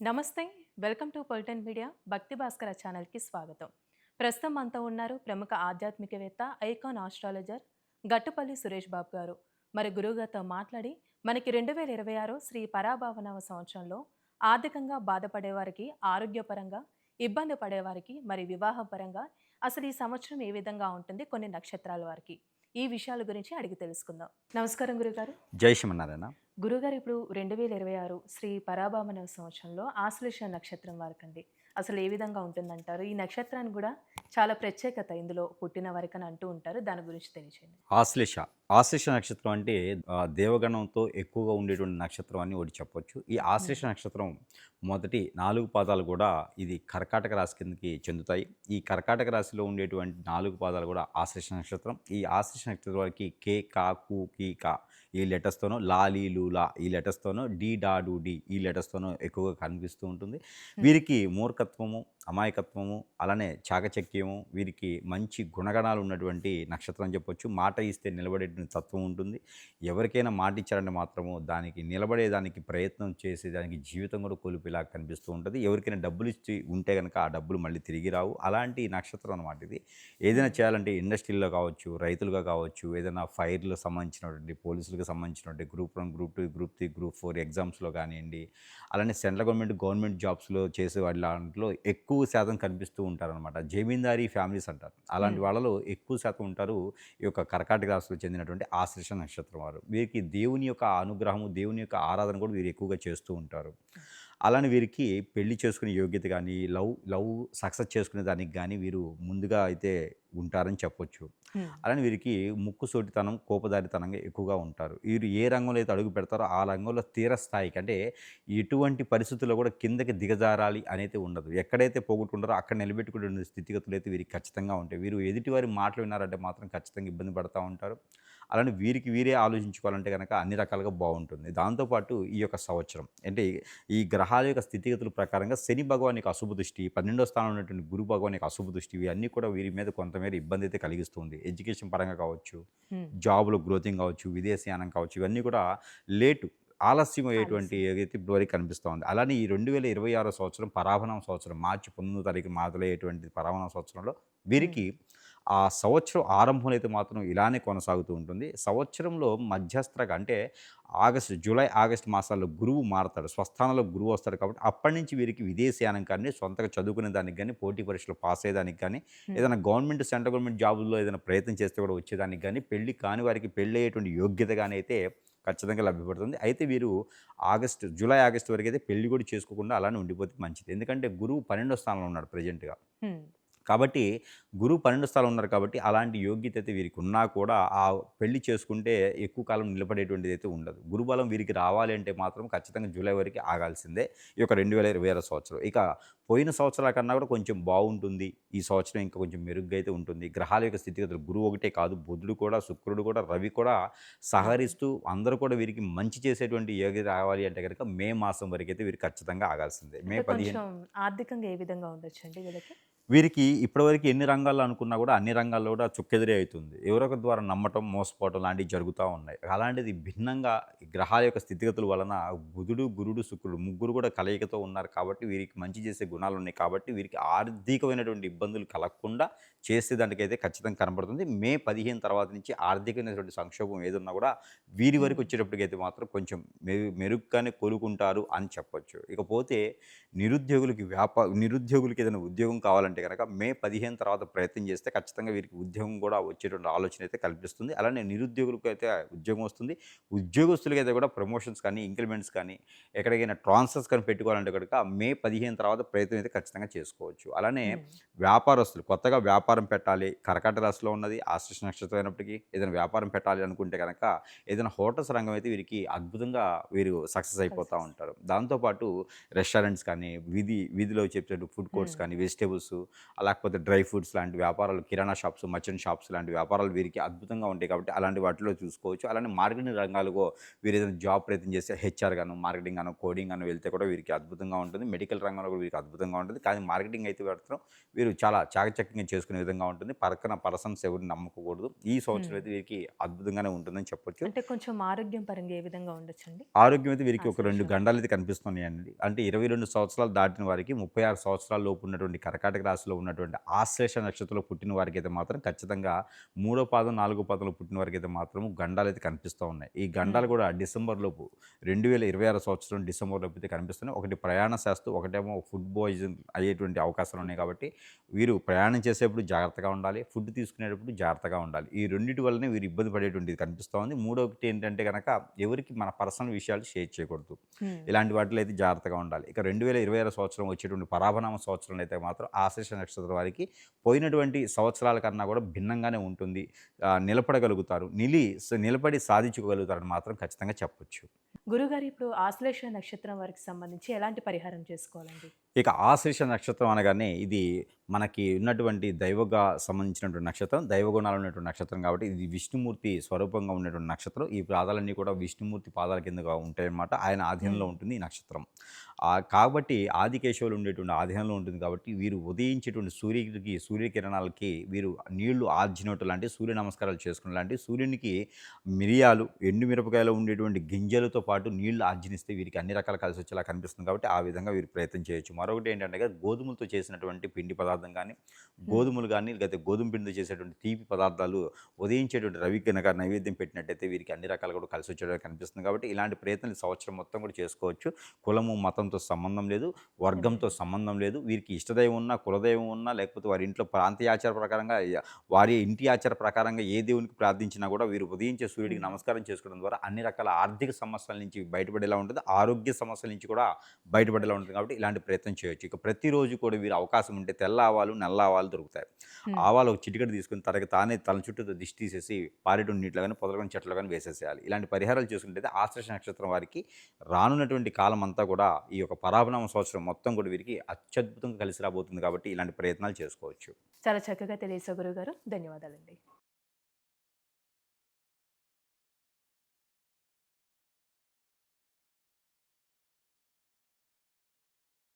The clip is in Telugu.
నమస్తే. వెల్కమ్ టు పొలిటెన్ మీడియా భక్తి భాస్కర ఛానల్‌కి స్వాగతం. ప్రస్తుతం మనతో ఉన్నారు ప్రముఖ ఆధ్యాత్మికవేత్త, ఐకాన్ ఆస్ట్రాలజర్ గట్టుపల్లి సురేష్ బాబు గారు. మరి గురువుగారితో మాట్లాడి మనకి 2026 శ్రీ పరాభవనవ సంవత్సరంలో ఆర్థికంగా బాధపడేవారికి, ఆరోగ్యపరంగా ఇబ్బంది పడేవారికి, మరి వివాహపరంగా అసలు ఈ సంవత్సరం ఏ విధంగా ఉంటుంది కొన్ని నక్షత్రాల వారికి. ఈ విషయాల గురించి అడిగి తెలుసుకుందాం. నమస్కారం గురుగారు. జై శ్రీమన్నారాయణ. గురుగారు ఇప్పుడు 2026 శ్రీ పరాభామన సంవత్సరంలో ఆశ్లేష నక్షత్రం వారికండి. అసలు ఏ విధంగా ఉంటుందంటారు? ఈ నక్షత్రానికి గూడా చాలా ప్రత్యేకత ఇందులో పుట్టిన వారికని అంటూ ఉంటారు. దాని గురించి తెలియజేయండి. ఆశ్లేష. ఆశ్లేష నక్షత్రం అంటే దేవగణంతో ఎక్కువగా ఉండేటువంటి నక్షత్రం అని ఒకటి చెప్పొచ్చు. ఈ హ్మ్. ఆశ్లేష నక్షత్రం మొదటి 4 పాదాలు కూడా ఇది కర్కాటక రాశి కిందకి చెందుతాయి. ఈ కర్కాటక రాశిలో ఉండేటువంటి 4 పాదాలు కూడా ఆశ్లేష నక్షత్రం. ఈ ఆశ్లేష నక్షత్రం వారికి కే, కా, కు, కి, క ఈ లెటర్స్‌తోనో, లా, లి, లు, లా ఈ లెటర్స్‌తోనో, డి, డా, డు, డి ఈ లెటర్స్‌తోనో ఎక్కువగా కనిపిస్తూ ఉంటుంది. హ్మ్. వీరికి మూర్ఖత్వము, అమాయకత్వము, అలానే చాకచక్యము, వీరికి మంచి గుణగణాలు ఉన్నటువంటి నక్షత్రం అని చెప్పొచ్చు. మాట ఇస్తే నిలబడేటువంటి తత్వం ఉంటుంది. ఎవరికైనా మాట ఇచ్చారంటే మాత్రము దానికి నిలబడేదానికి ప్రయత్నం చేసేదానికి జీవితం కూడా కోల్పోయేలా కనిపిస్తూ ఉంటుంది. ఎవరికైనా డబ్బులు ఇచ్చి ఉంటే గనక ఆ డబ్బులు మళ్ళీ తిరిగి రావు. అలాంటి నక్షత్రం అనమాట ఇది. ఏదైనా హ్మ్. చేయాలంటే ఇండస్ట్రీలో కావచ్చు, రైతులుగా కావచ్చు, ఏదైనా ఫైర్‌లో సంబంధించినటువంటి, పోలీసులకు సంబంధించినటువంటి గ్రూప్ 1, గ్రూప్ 2, గ్రూప్ 3, గ్రూప్ 4 ఎగ్జామ్స్‌లో కానియండి, అలానే సెంట్రల్ గవర్నమెంట్ జాబ్స్‌లో చేసే వాటి దాంట్లో ఎక్కువ శాతం కనిపిస్తూ ఉంటారనమాట. జమీందారీ ఫ్యామిలీస్ అంటారు. అలాంటి హ్మ్. వాళ్ళలో ఎక్కువ శాతం ఉంటారు ఈ యొక్క కర్కాటక రాశిలో చెందినటువంటి ఆశ్లేష నక్షత్రం వారు. వీరికి దేవుని యొక్క అనుగ్రహము, దేవుని యొక్క ఆరాధన కూడా వీరు ఎక్కువగా చేస్తూ ఉంటారు. అలానే వీరికి పెళ్లి చేసుకునే యోగ్యత గానీ, లవ్ లవ్ సక్సెస్ చేసుకునే దానికి గానీ వీరు ముందుగా అయితే ఉంటారని చెప్పొచ్చు. హ్మ్. అలానే వీరికి ముక్కుసూటితనం, కోపదారితనంగా ఎక్కువగా ఉంటారు. వీరు ఏ రంగంలో అయితే అడుగు పెడతారో ఆ రంగంలో తీరస్థాయికి అంటే ఎటువంటి పరిస్థితుల్లో కూడా కిందకి దిగజారాలి అనేది ఉండదు. ఎక్కడైతే పోగొట్టుకుంటారో అక్కడ నిలబెట్టుకునే స్థితిగతులైతే వీరికి ఖచ్చితంగా ఉంటాయి. వీరు ఎదుటివారి మాటలు విన్నారంటే మాత్రం ఖచ్చితంగా ఇబ్బంది పడతా ఉంటారు. అలానే వీరికి వీరే ఆలోచించుకోవాలంటే గనక అన్ని రకాలుగా బావుంటుంది. దాంతో పాటు ఈ యొక్క సంవత్సరం అంటే ఈ గ్రహాల యొక్క స్థితిగతుల ప్రకారంగా శని భగవాన్ యొక్క అశుభ దృష్టి, 12వ స్థానంలో ఉన్నటువంటి గురు భగవాన్ యొక్క అశుభ దృష్టి ఇవన్నీ కూడా వీరి మీద కొంతమేర ఇబ్బంది అయితే కలిగిస్తుంది. ఎడ్యుకేషన్ పరంగా కావచ్చు, హ్మ్. జాబ్‌లో గ్రోతింగ్ కావచ్చు, విదేశీయానం కావచ్చు, ఇవన్నీ కూడా లేటు ఆలస్యం అయ్యేటువంటి ఆలస్యం. ఏదైతే ఇప్పటివరకు కనిపిస్తా ఉంది. అలానే ఈ 2026 సంవత్సరం పరాభవనం సంవత్సరం మార్చి 19వ తారీఖు మొదలయ్యేటువంటి పరాభవనం సంవత్సరంలో హ్మ్. వీరికి ఆ సంవత్సరం ఆరంభంలో అయితే మాత్రం ఇలానే కొనసాగుతూ ఉంటుంది. సంవత్సరంలో మధ్యస్థంగా అంటే జూలై, ఆగస్టు మాసాల్లో గురువు మారతాడు. స్వస్థానంలో గురువు వస్తాడు కాబట్టి అప్పటి నుంచి వీరికి విదేశీయానం కానీ, సొంతగా చదువుకునే దానికి గానీ, పోటీ పరీక్షలు పాస్ అయ్యేదానికి గానీ, హ్మ్. ఏదైనా సెంట్రల్ గవర్నమెంట్ జాబుల్లో ఏదైనా ప్రయత్నం చేస్తే కూడా వచ్చేదానికి గానీ, పెళ్లి కాని వారికి పెళ్ళయ్యేటువంటి యోగ్యత గాని అయితే ఖచ్చితంగా లభ్యపడుతుంది. అయితే వీరు జూలై, ఆగస్టు వరకైతే పెళ్లి కూడా చేసుకోకుండా అలానే ఉండిపోతే మంచిది. ఎందుకంటే గురువు 12వ స్థానంలో ఉన్నాడు ప్రెజెంట్‌గా. హ్మ్. కాబట్టి గురువు 12 స్థానంలో ఉన్నారు కాబట్టి అలాంటి యోగ్యత అయితే వీరికి ఉన్నా కూడా ఆ పెళ్లి చేసుకుంటే ఎక్కువ కాలం నిలబడేటువంటిదైతే ఉండదు. గురుబలం వీరికి రావాలి అంటే మాత్రం ఖచ్చితంగా జూలై వరకు ఆగాల్సిందే. ఈ యొక్క 2026 సంవత్సరం. ఇక పోయిన సంవత్సరాల కన్నా కూడా కొంచెం బావుంటుంది. ఈ సంవత్సరం ఇంకా కొంచెం మెరుగ్గా అయితే ఉంటుంది. గ్రహాల యొక్క స్థితిగతులు గురువు ఒకటే కాదు, బుధుడు కూడా, శుక్రుడు కూడా, రవి కూడా ఓకే. సహకరిస్తూ అందరూ కూడా వీరికి మంచి చేసేటువంటి యోగ్యత రావాలి అంటే గనక మే మాసం వరకైతే వీరు ఖచ్చితంగా ఆగాల్సిందే. మే అంటే 15 కొంచెం ఆర్థికంగా ఏ విధంగా ఉండొచ్చండి వీళ్ళకి? వీరికి ఇప్పటివరకు ఎన్ని రంగాల్లో అనుకున్నా కూడా అన్ని రంగాల్లో కూడా చుక్కెదురే అయితుంది. ఎవరో ఒకరి ద్వారా నమ్మటం, మోసపోవటం లాంటివి జరుగుతా ఉన్నాయి. అలాంటిది భిన్నంగా ఈ గ్రహాల యొక్క స్థితిగతుల వలన బుధుడు, గురుడు, శుక్రుడు ముగ్గురు కూడా కలయికతో ఉన్నారు కాబట్టి వీరికి మంచి చేసే గుణాలున్నాయి కాబట్టి వీరికి ఆర్థికమైనటువంటి ఇబ్బందులు కలగకుండా చేసేదానికైతే ఖచ్చితంగా కనపడుతుంది. మే 15 తర్వాత నుంచి ఆర్థికమైనటువంటి సంక్షోభం ఏదున్నా కూడా వీరి వరకు హ్మ్. వచ్చేటప్పటికైతే మాత్రం కొంచెం మెరుగ్గానే కోలుకుంటారు అని చెప్పొచ్చు. ఇకపోతే నిరుద్యోగులకి ఏదైనా ఉద్యోగం కావాలంటే గనక మే 15 తర్వాత ప్రయత్నం చేస్తే ఖచ్చితంగా వీరికి ఉద్యోగం కూడా వచ్చేటువంటి ఆలోచన అయితే కల్పిస్తుంది. అలానే నిరుద్యోగులకైతే ఉద్యోగం వస్తుంది. ఉద్యోగస్తులకైతే కూడా ప్రమోషన్స్ కానీ, ఇంక్రిమెంట్స్ కానీ, ఎక్కడికైనా ట్రాన్స్‌ఫర్స్ కానీ పెట్టుకోవాలంటే గనక మే 15 తర్వాత ప్రయత్నం అయితే ఖచ్చితంగా చేసుకోవచ్చు. అలానే హ్మ్. వ్యాపారస్తులు కొత్తగా వ్యాపారం పెట్టాలి. కర్కాటక రాశిలో ఉన్నది ఆశ్లేష నక్షత్రం అయినప్పటికీ ఏదైనా వ్యాపారం పెట్టాలి అనుకుంటే గనక ఏదైనా హోటల్స్ రంగం అయితే వీరికి అద్భుతంగా వీరు సక్సెస్ అయిపోతా కలిసొస్తుంది. ఉంటారు. దాంతో పాటు రెస్టారెంట్స్ కానీ, వీధిలో చెప్పేటట్టు ఫుడ్ కోర్ట్స్ హ్మ్. కానీ, వెజిటబుల్స్ లేకపోతే డ్రై ఫ్రూట్స్ లాంటి వ్యాపారాలు, కిరాణా షాప్స్, మర్చెంట్ షాప్స్ లాంటి వ్యాపారాలు వీరికి అద్భుతంగా ఉంటాయి కాబట్టి అలాంటి వాటిలో చూసుకోవచ్చు. అలానే మార్కెటింగ్ రంగాలకు వీరు ఏదైనా జాబ్ ప్రయత్నం చేస్తే హెచ్ఆర్ గాను, మార్కెటింగ్ గాను, కోడింగ్ గాను వెళ్తే కూడా వీరికి అద్భుతంగా ఉంటుంది. మెడికల్ రంగంలో కూడా వీరికి అద్భుతంగా ఉంటుంది. కానీ మార్కెటింగ్ అయితే మాత్రం వీరు చాలా చాకచక్యంగా చేసుకునే విధంగా ఉంటుంది. పక్కన పర్సన్స్ ఎవరిని నమ్మకూడదు. ఈ సంవత్సరం అయితే వీరికి అద్భుతంగానే ఉంటుందని చెప్పొచ్చు. అంటే కొంచెం ఆరోగ్యం పరంగా ఏ విధంగా ఉండొచ్చండి ఆరోగ్యం అయితే వీరికి ఒక 2 ఆశ్లేష? గండాలైతే కనిపిస్తున్నాయండి. అంటే 22 సంవత్సరాలు దాటిన వారికి, 36 సంవత్సరాల లోపు ఉన్నటువంటి కర్కాటక రాశిలో ఉన్నటువంటి ఆశ్లేష నక్షత్రంలో పుట్టిన వారికైతే మాత్రం ఖచ్చితంగా 3వ పాదం, 4వ పాదంలో పుట్టిన వారికైతే మాత్రం గండాలైతే కనిపిస్తూ ఉన్నాయి. ఈ గండాలు కూడా డిసెంబర్ లోపు 2026 సంవత్సరం డిసెంబర్ లోపు అయితే కనిపిస్తున్నాయి. ఒకటి ప్రయాణ శాస్త్రం, ఒకటేమో ఫుడ్ పాయిజన్ అయ్యేటువంటి అవకాశాలు ఉన్నాయి కాబట్టి వీరు ప్రయాణం చేసేప్పుడు జాగ్రత్తగా ఉండాలి. ఫుడ్ తీసుకునేటప్పుడు జాగ్రత్తగా ఉండాలి. ఈ రెండిటి వల్లనే వీరు ఇబ్బంది పడేటువంటిది కనిపిస్తూ ఉంది. మూడోకటి ఏంటంటే గనక ఎవరికి మన పర్సనల్ విషయాలు షేర్ చేయకూడదు. ఇలాంటి వాటిలో అయితే జాగ్రత్తగా ఉండాలి. ఇక 2026 సంవత్సరం వచ్చేటువంటి పరాభనామ సంవత్సరంలో అయితే మాత్రం ఆశ్లేష నక్షత్రం వారికి పోయినటువంటి సంవత్సరాల కన్నా కూడా భిన్నంగానే ఉంటుంది. నిలబడగలుగుతారు. నిలబడి సాధించుకోగలుగుతారని మాత్రం ఖచ్చితంగా చెప్పొచ్చు. గురుగారు ఇప్పుడు ఆశ్లేష నక్షత్రం వారికి సంబంధించి ఎలాంటి పరిహారం చేసుకోవాలండి ఇక ఆశ్లేష నక్షత్రం అనగానే ఇది మనకి ఉన్నటువంటి దైవగా సంబంధించినటువంటి నక్షత్రం, దైవగుణాలు ఉన్నటువంటి నక్షత్రం కాబట్టి ఇది విష్ణుమూర్తి స్వరూపంగా ఉన్నటువంటి నక్షత్రం. ఈ పాదాలన్నీ కూడా విష్ణుమూర్తి పాదాల కిందగా ఉంటాయన్నమాట. ఆయన ఆధీనంలో ఉంటుంది ఈ నక్షత్రం. కాబట్టి ఆదికేశవులు ఉండేటువంటి ఆధీనంలో ఉంటుంది కాబట్టి వీరు ఉదయించేటువంటి సూర్యకిరణాలకి వీరు నీళ్లు ఆర్జినట్టు లాంటి సూర్య నమస్కారాలు చేసుకున్న లాంటి సూర్యునికి మిరియాలు, ఎండు మిరపకాయలో ఉండేటువంటి గింజలతో పాటు నీళ్లు ఆర్జనిస్తే వీరికి అన్ని రకాల కలిసి వచ్చేలా కనిపిస్తుంది కాబట్టి ఆ విధంగా వీరు ప్రయత్నం చేయొచ్చు. మరొకటి ఏంటంటే గోధుమలతో చేసినటువంటి పిండి పదార్థం కానీ, గోధుమలు కానీ, లేకపోతే గోధుమ పిండితో చేసేటువంటి తీపి పదార్థాలు ఉదయించేటువంటి రవి కనుక నైవేద్యం పెట్టినట్టయితే వీరికి అన్ని రకాలు కూడా కలిసి వచ్చేలా కనిపిస్తుంది కాబట్టి ఇలాంటి ప్రయత్నాలు ఈ సంవత్సరం మొత్తం కూడా చేసుకోవచ్చు. కులము, మతంతో సంబంధం లేదు, వర్గంతో సంబంధం లేదు. వీరికి ఇష్టదైవం ఉన్నా, కులదైవం ఉన్నా, లేకపోతే వారి ఇంట్లో ప్రాంతీయ ఆచార ప్రకారంగా వారి ఇంటి ఆచార ప్రకారంగా ఏ దేవునికి ప్రార్థించినా కూడా వీరు ఉదయించే సూర్యుడికి నమస్కారం చేసుకోవడం ద్వారా అన్ని రకాల ఆర్థిక సమస్యల నుంచి బయటపడేలా ఉంటుంది, ఆరోగ్య సమస్యల నుంచి కూడా బయటపడేలా ఉంటుంది కాబట్టి ఇలాంటి ప్రయత్నం చేయొచ్చు. ఇక ప్రతిరోజు కూడా వీరు అవకాశం ఉంటే తెల్ల ఆవాలు, నల్ల ఆవాలు దొరుకుతాయి. ఆవాలు ఒక చిటికెడు తీసుకుని తానే తన చుట్టూ దిష్టి తీసేసి పారేటువంటి నీటిలో కానీ, పొదలకొని చెట్లు కానీ వేసేసేయాలి. ఇలాంటి పరిహారాలు చేసుకుంటే ఆశ్లేష నక్షత్రం వారికి రానున్నటువంటి కాలం అంతా కూడా ఈ యొక్క పరాభనామ సంవత్సరం మొత్తం కూడా వీరికి అత్యద్భుతంగా కలిసి రాబోతుంది కాబట్టి ఇలాంటి ప్రయత్నాలు చేసుకోవచ్చు. చాలా చక్కగా తెలియసే గురుగారు, ధన్యవాదాలండి.